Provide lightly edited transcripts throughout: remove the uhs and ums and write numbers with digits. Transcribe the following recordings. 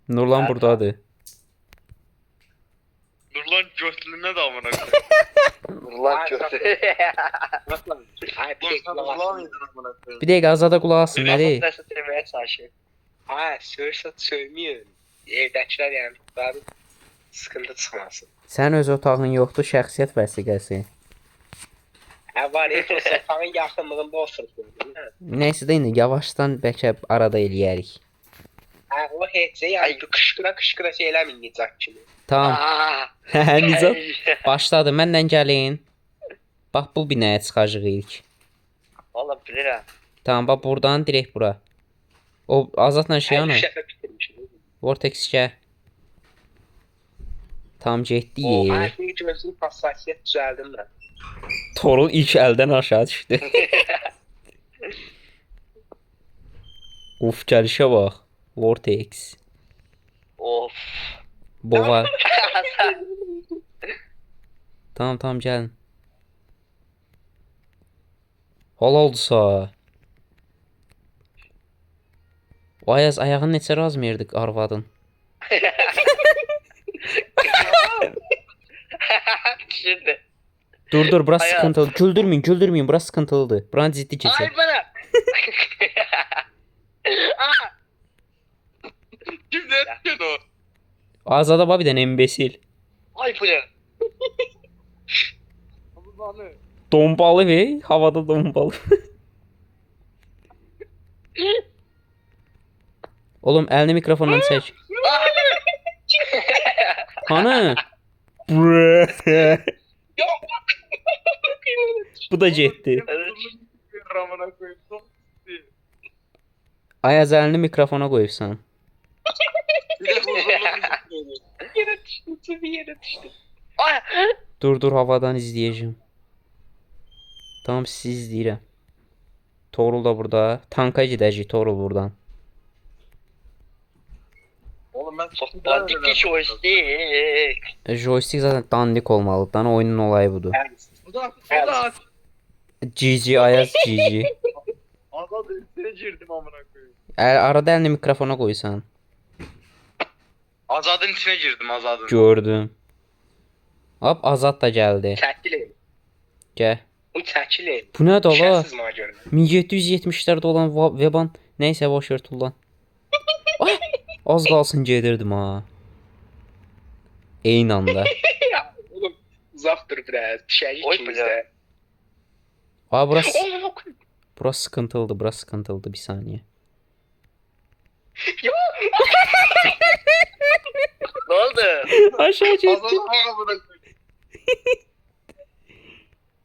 Nurlan buradadır. Nurlan götlüğüne de amına koyayım. Nurlan kötü. Ay Ulan sen Nurlan mıydın amına koyayım? Bir dakika Azada qulaq asın nədir? Nasıl demeye çalışıyor? Ha söylsə söylemiyor. Evdəkilər yəni daha sıkıntı çıxmasın. Sən öz otağın yoxdur, şəxsiyyət vəsiqəsi. Ha var ya sokağın yaxınlığında oturur. Nəysə də indi yavaşdan bəlkə arada eləyərik. Ha o heç yəni qışqıra eləmin necək kimi. Tamam. Aa, Hə, Nizam başladı. Məndən gəlin. Bax bu binaya çıxacağıq ilk. valla bilirəm. Tamam, bax buradan direkt bura. O Azadla şey ana. Hər dəfə bitirmişəm. Vortex gəl. Tam getdi. O artıq gözünü hassasiyyət düzəldim mən. Torul ilk əldən aşağı düşdü. Uf, gəlişə bax. Vortex. Of. Boğa. Tamam gəlin. Hal oldusa. O Ayaz ayağını neçə razmerdik arvadın? Şimdi. Dur, burası Ayaz. sıkıntılı. Güldürmeyin, burası sıkıntılıdır. Buranı ciddi keçək. Ay bana. Kim ne yapıyorsun o? Azada bax bir dənə imbesil. Ay bu ne? Nurlan'ı. Dombalı ve havada dombalı. Oğlum elini mikrofondan çək. Hanı? Bu da getdi. Ramına koyayım. Çok iyi. Ayaz elini mikrofona qoyubsan. Bir de huzurlu bir Yere düştü, bir yere düştü. Ay. Dur havadan izləyəcəm. Tamam, sizi izləyirəm. Torul da burada. Tanka gedəcək Torul buradan. Oğlum ben çok Dandik bir joystick. Joystick zaten dandik olmalı. Dana oyunun olayı budur. Bu da GG Ayaz GG. Azadın içine girdim amına koyayım. Arada elini mikrofona qoysan. Azadın içine girdim Azadın. Gördüm. Hop Azad da gəldi. Çəkilin. Gəl. Bu çəkilin. Bu nədir ola? Şəhsiz mənə görə. 1770'lerde olan Veban neyse boş ver tullan. Ay, az qalsın gedirdim ha. Eyni anda. Oğlum uzaq dur biraz. Düşəcək Oy, ikimizdə. Aa burası sıkıntılıdı, burası sıkıntılıdı bir saniye. Ne oldu? Aşağı Azadın çektim. amına koyayım.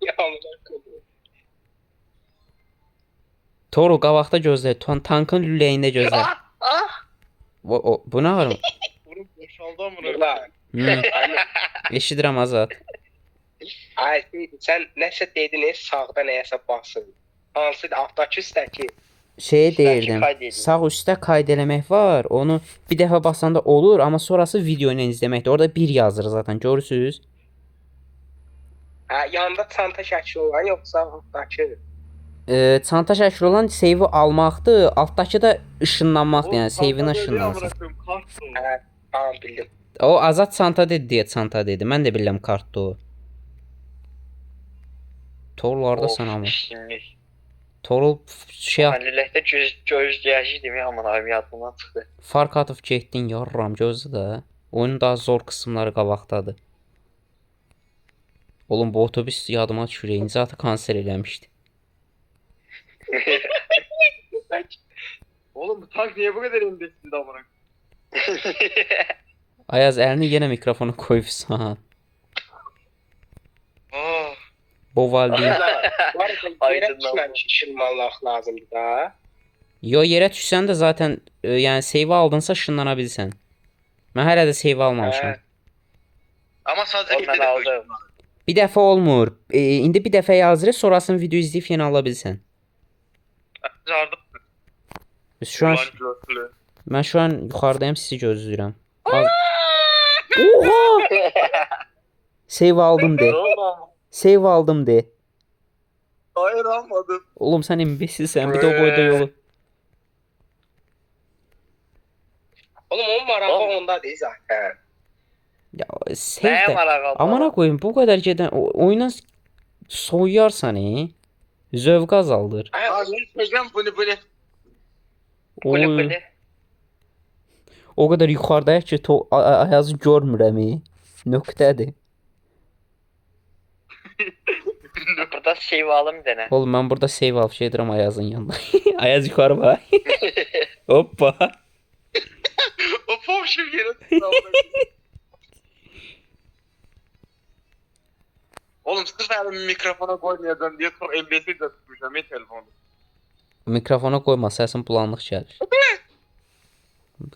Ya amına koyayım. Toru qabaqda gözlə, tankın lüləyində gözlə. Ah, ah. Bu nə var? Vurup boşaldı amına koyayım. Nurlan. Eşidirəm Azad. Ay sən nəsə dediniz sağda nəyəsə basın. Hansıydı altdakı üstdəki? Şey deyirdim. kaydedin. Sağ üstdə qayd eləmək var. Onu bir dəfə basanda olur, amma sonrası video ilə izləməkdir. Orada bir yazır zaten, görürsüz? Ha yanında çanta şəkli olan yoxsa altdakı? Çanta şəkli olan save almaqdır, altdakı da ışınlanmaqdır, yəni save-in ışınlansın. Kart o. Ha tamam bildim. O Azad çanta dedi deyə çanta dedi. Mən də bilirəm kartdı o. Torlardasan amma. Şimdi. Torul şey Mahallelerde gözləyəcəkdim ya aman abim yadımdan çıxdı. fark atıb getdin yarram gözlə də. Oyunun daha zor qısımları qabaqdadır. Oğlum bu otobüs yadıma düşür. İncatı kanser eləmişdi. Oğlum bu tank niye bu kadar imbesildi amına koyayım? Ayaz əlini yenə mikrofona qoyubsan. Ah. Bovaldi. Bu arada yerə Aydın düşməmiş ışınlanmaq lazımdır da. Yo yerə düşsən də zaten yəni save aldınsa ışınlana bilsən. Mən hələ də save almamışam. Hə. Ama sadece Oğlum ben aldım. Bir dəfə olmur. İndi bir dəfə yazır, sonrasını video izləyib yenə ala bilsən. Yardım. Şu an Götlü. mən şu an yuxarıdayım, sizi gözləyirəm. Oha! Save aldım de. Ne oldu? Save aldım de. Hayır almadım. Oğlum sen imbesilsən, bir də o boyda yolu. Oğlum onun marağı Oğlum. onda değil zaten. Ya Neye save de. merak ettim? Amına koyayım bu kadar gedən oyuna soyuyarsan zövq azaldır. Aa ben çekeceğim bunu. Kuli Oy, kuli. o kadar yuxarıdayıq ki Ayazı görmürəm. Nöqtədir. Burada save alım bir dene. Oğlum ben burada save alıp şey edirəm Ayazın yanına. Ayaz yukarı bak. Hoppa. O fovşum yere. Oğlum sırf elimi mikrofona koymayacağım diye çok MBS'i de tutmuşum ya telefonu. Mikrofona koyma səsin bulanlıq gəlir.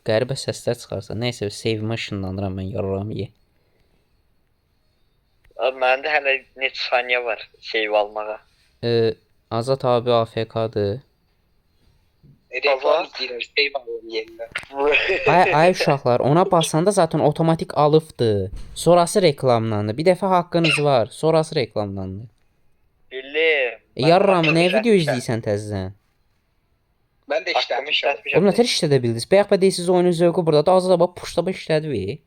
Qəribə səslər çıxarsa. Nəysə save-imə ışınlanıram mən yarıram ye. Abi bende hele net saniye var save almağa. Azat abi AFK'dır. Reklam izləyirəm, şey var onun yerində. Ay uşaqlar ona basanda zaten otomatik alıbdı. Sonrası reklamlandı. Bir dəfə haqqınız var. Sonrası reklamlandı. Bildim. Yarıram nə video izləyirsən təzədən? Mən də Aklımı işləmişəm. işletmişim. Oğlum nətər işlədə bildiniz? Bayaq deyirsiz oyunun zövqü burdadır. Azad abi puşlaba işlədi.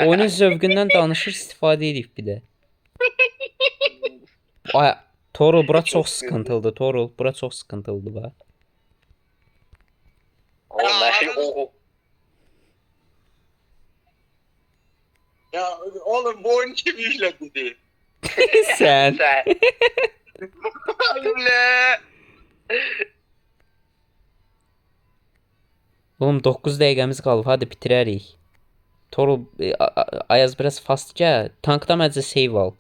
Oyunun zövqündən danışır, istifadə edirik bir də. Ay, Torul bura çox sıkıntılıdır. Torul bura çox sıkıntılıdır bax. Oğlum ben şey oğul. Ya oğlum bu oyunu kim yükledi? Sən. Sen. Öyle. Oğlum 9 dəqiqəmiz qalıb. Hadi bitirərik. Torul Ayaz biraz fast gəl. Tankda məncə save al.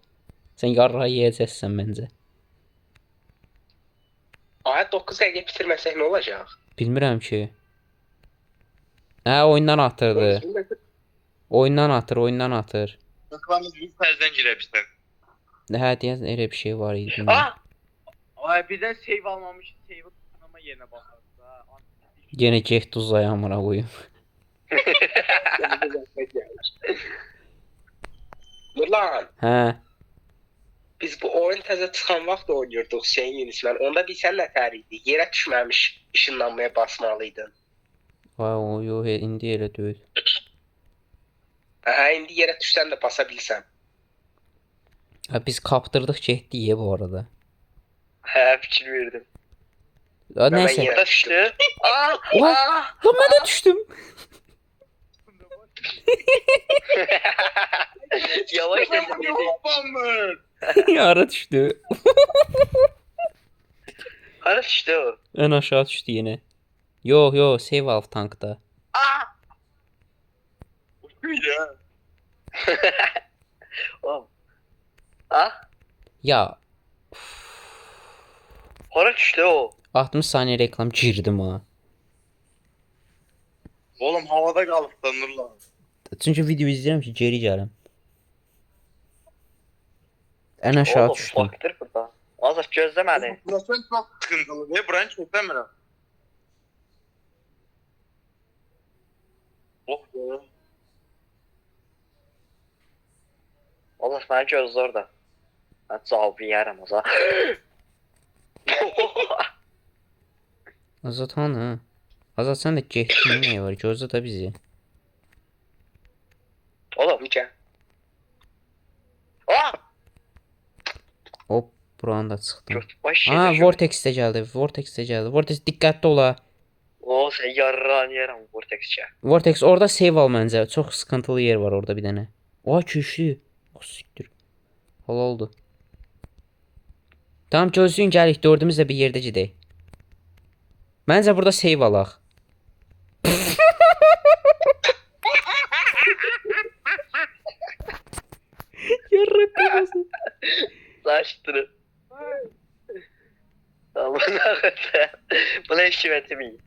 Sən yarrağı yeyəcəksən məncə. Ay 9 dəqiqə bitirməsək nə olacaq? Bilmirəm ki. Hə, oyundan atırdı. Oyundan atır. Reklamı büyük tersten girebilirsin. Hə, deyəsən elə bir şey var idi. bilmirəm. Ah! Ay birden save almamış. Save'ı tıklama yerine bakarız ha. Yenə getdi uzaya amına qoyum. Nurlan, Hə. biz bu oyun təzə çıxan vaxt oynayırdıq Hüseyin Yunus'la. Onda bilsən nə tər idi? Yerə düşməmiş ışınlanmaya basmalıydın. Vay o yo indi elə deyil. Hə, indi yerə düşsən də basa bilsən. Ha biz kaptırdık getdik bu arada. He fikir verdim. Ha, Ben nəysə. yine- Burada düştü. Aa! Oha! Aa! Lan mən də düşdüm. Yavaş Ben dedim. bunu hoppanmış. Ara düşdü. Hara düştü o. Ən aşağı düşdü yenə. Yo save al tankda. Aa! Uçuyor ya. Oğlum. Ah! Ya Hara düştü o. 60 saniye reklam girdim ha. Oğlum havada kalıp Nurlan. Çünki video izləyirəm ki geri gələm. Ən aşağı Oğlum düşdüm. baktır burada. Azat gözlemedi. Burası çok sıkıntılı diye branch çekemiyorum. Oh be. Azat beni gözle orada. Ben cevabı yerim o zaman. Azat hanı? Azat sən də getdin nə var? Gözlə də bizi. Oğlum. Necə? Aa! Hop buranı da çıxdım. Göt baş Aa yedi. Vortex də gəldi. Vortex diqqətli ola. O sen yarran yerim Vortex'e. Vortex orada save al məncə. Çox sıkıntılı yer var orada bir dənə. Oha köşlü. O siktir. Hal oldu. Tamam gözləyin gəlik. Dördümüz də bir yerdə gedək. Məncə burada save alaq. Yarrak kafası. Saçtırı. Aman hakikaten. Buna eşimetim iyi.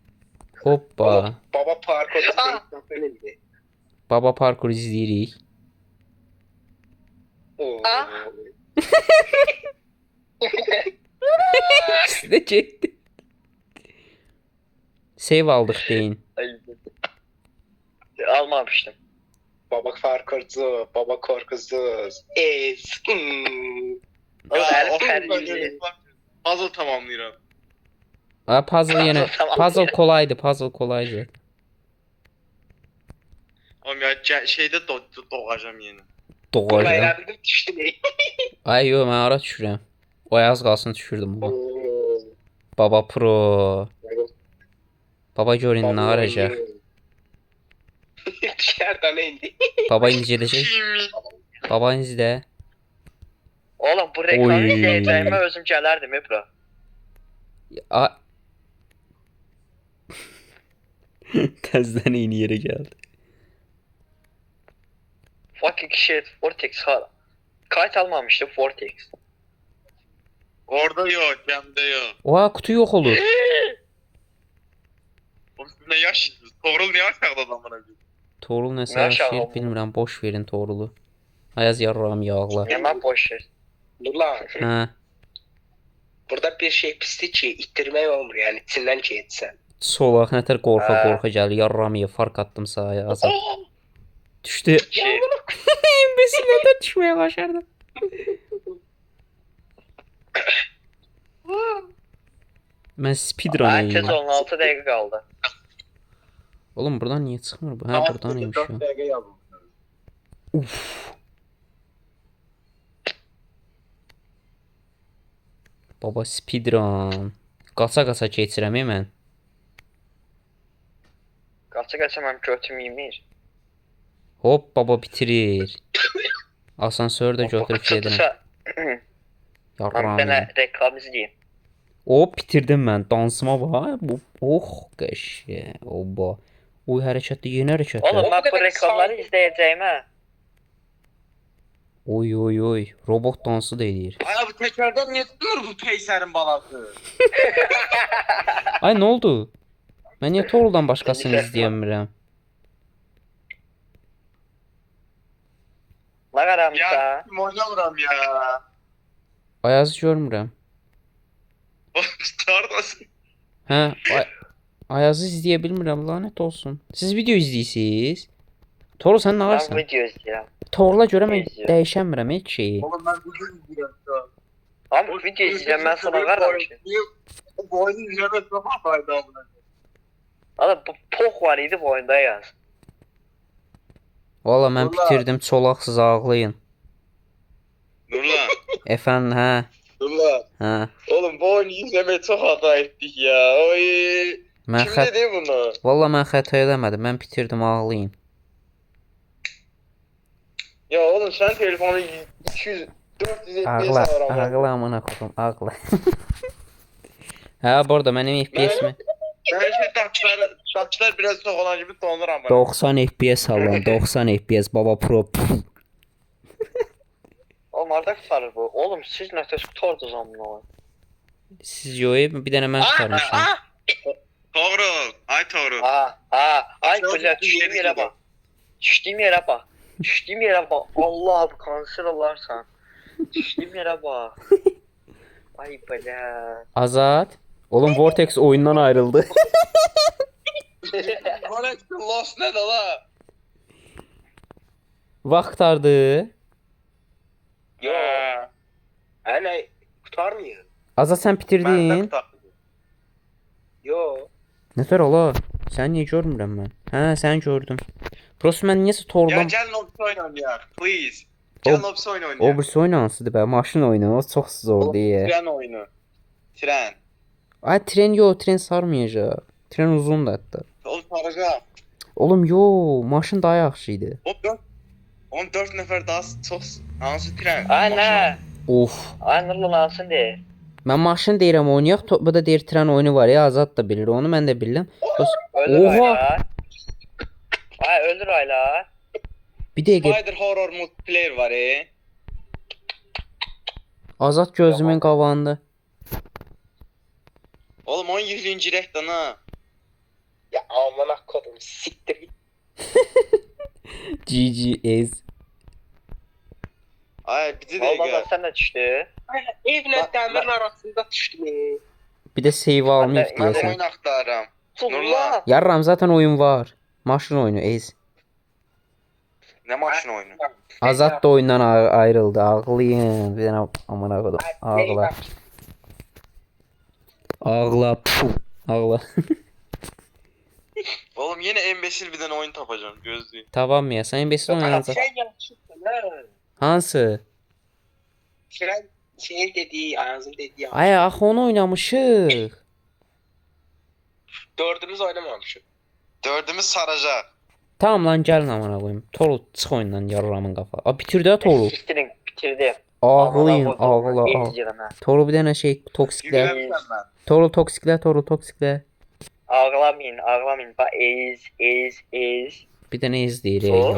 Hoppa. Baba parkur Ah! indi. Baba parkur izləyirik. Oo. Ah! Size getdi. Save aldıq deyin. Ay. Almamıştım. Baba parkurcu, baba korkusuz. Ez. Oğlum Elif oğlum ben Fergüzü. öyle puzzle tamamlıyorum. Ha puzzle yenə. Tamam. Puzzle kolaydı, puzzle kolaydı. Oğlum ya şeyde doğacağım yeni. Doğacağım. Bayrağı düştü ne? Ay yo, mən ara düşürəm. O az qalsın düşürdüm ama. Baba Pro. Baba görün nə arayacaq. Dışarıdan indi. Baba indi gedəcək. Kimi? Baba izlə. Oğlum bu reklamı Oy. izleyeceğime özüm gelerdim bro. A Təzdən eyni yerə gəldi. Fucking shit. Vortex hala. Kayıt almamıştım Vortex. Orada yok, gemide yok. Oha, kutu yox olur. Oğlum siz ne yaşıyorsunuz? Torul niye aşağıda adamına bir? Torul nəsə Nə aşağı yaşayır oldu? bilmirəm, boş verin Torulu. Ayaz yarram yağlar. Hemen boş ver. Nurlan, Hə, burada bir şey pislik ki ittirmək olmur yəni içindən keçsən. solaq nətər qorxa Hə. qorxa gəlir, yarram ye, fark attım sahaya azad. Düşdü. Şey, Embesil nətər düşməyə başardı. Mən speedrun herkes eyim. 16 dakika kaldı. Oğlum buradan niye çıxmır bu? Hə, buradan imiş ya. 4 dakika yazdım. Uf. Baba speedrun. Qaça-qaça keçirəm mən. Kaça kaça ben götüm yemir. Hop baba bitirir. Asansörü də götürüb gedirəm. Ben Yarram. bana reklam izleyeyim. Hop bitirdim mən. Dansıma bax. Bu qəşəng. Oba. O hərəkətli yeni hərəkətlər. Oğlum ben bu kadar reklamları sağ- izleyeceğime. Oy oy oy. Robot dansı da edir. Ay bu tekrardan niye tutulur bu peyserin balası? Ay nə oldu? Mən niyə Toruldan başqasını izləyəmirəm? Ne kadar Ya kim oynamıram ya. Ayazı görmürəm. Neredesin? Hə, Ayazı izləyə bilmirəm, lanet olsun. Siz video izləyirsiniz? Torul sən nə Ben varsan? video izleyeceğim. Torula görə mən İzliyorum. dəyişəmirəm heç şeyi. Oğlum ben bugün izliyorum şu an. Ama video izleyeceğim ben sana verdim ki. Bu oyunu izlemez ama fayda amına. Oğlum bu pok var idi bu oyunda yaz. Valla mən Ulan. bitirdim, çolaqsız ağlayın. Nurlan. Efendim, hə, Nurlan. hə. Oğlum bu oyunu izlemeye çok hata ettik ya. Oy. Mən Kim xət... dedi bunu? Valla mən xəta eləmədim, mən bitirdim, ağlayın. Ya oğlum sen telefonu 200 400 FPS Ağla, alır ama. ağla amına koydum, ağla. Hə, bu arada mənim FPS-mi? Ben şey taşlar biraz çok olan gibi donur ama. 90 FPS alıram, 90 FPS, baba pro. Oğlum orada tutarır bu. Oğlum siz ne tutardınız amına. Siz yoyub, bir dənə mən tutarmışam. Doğru. Ay doğru. Ay Çok kucak ciddi düştüğüm yeri yere bak. Düştüğüm yere bak. Düştüğüm yere bak. Allah abi kanser olarsan. Düştüğüm yere bak. Ay bela. Azad. Oğlum Vortex oyundan ayrıldı. Connecting lost ne de la? Vaxtardı. Yo, hani tutarmıyor. Azad sən bitirdin. Yo. Nətər ola? Sən niyə görmürəm mən? Hə, sən gördüm. Prosto mən niyəsə Ya tordan... gel Nobs oyun oynayak. Please. Gel Nobs oyun O oynayak. birisi oyun hansıdır be? Maşın oyunu. O çox zor deyə. Tren oyunu. Tren. Ay tren yo, tren sarmayacaq. Tren uzundur hətta. Oğlum saracağım. Oğlum yo, maşın daha yaxşı idi. Oğlum 14 nefer daha çok hansı tren? Ay ne? Of. Ay nurlu lansın de. Mən maşın deyirəm oynayaq. Bu da deyir tren oyunu var ya, Azad da bilir. Onu mən də bilirəm. Öldür Oha! aylar. Ay öldür aylar. Bir dəqiqə. Spider Horror multiplayer var Azad gözümün qabağında. Oğlum 17. rektan ha. Ya amına kodum siktir git. GGS. Ay bizi de Vallahi gel. sen de düştü. Evlə dəmirin arasında düşdüm. Bir də save almayıb Ben deyəsən. oyun aktarım. Allah. Yarram zaten oyun var. Maşın oyunu ez. Ne maşın oyunu? Azad da oyundan ayrıldı. Ağlayın. Bir dənə amına qoydum. Ağla. Ağla. Puh. Ağla. Oğlum yine embesil bir tane oyun tapacağım. Gözlüğü. Tamam ya. Sen besin oynayacak. Sen yanlışlıkla lan. Hansı? Sen şeyin dediği, Ayaz'ın dediği. Ay axı onu oynamışıq. Dördümüz oynamamışıq. Dördümüz saracak. Tamam lan gəlin amına qoyum. Torul çıx oyundan yarıramın qafa. A bitirdi ha Torul. Siktirin bitirdi. Ağlayın, ağla. ağla. Torul bir dənə şey toksiklə. Güvenmişim ben. Torul toksiklə. Ağlamayın, ağlamayın. Bak ez. Bir dənə izləyir. Torul.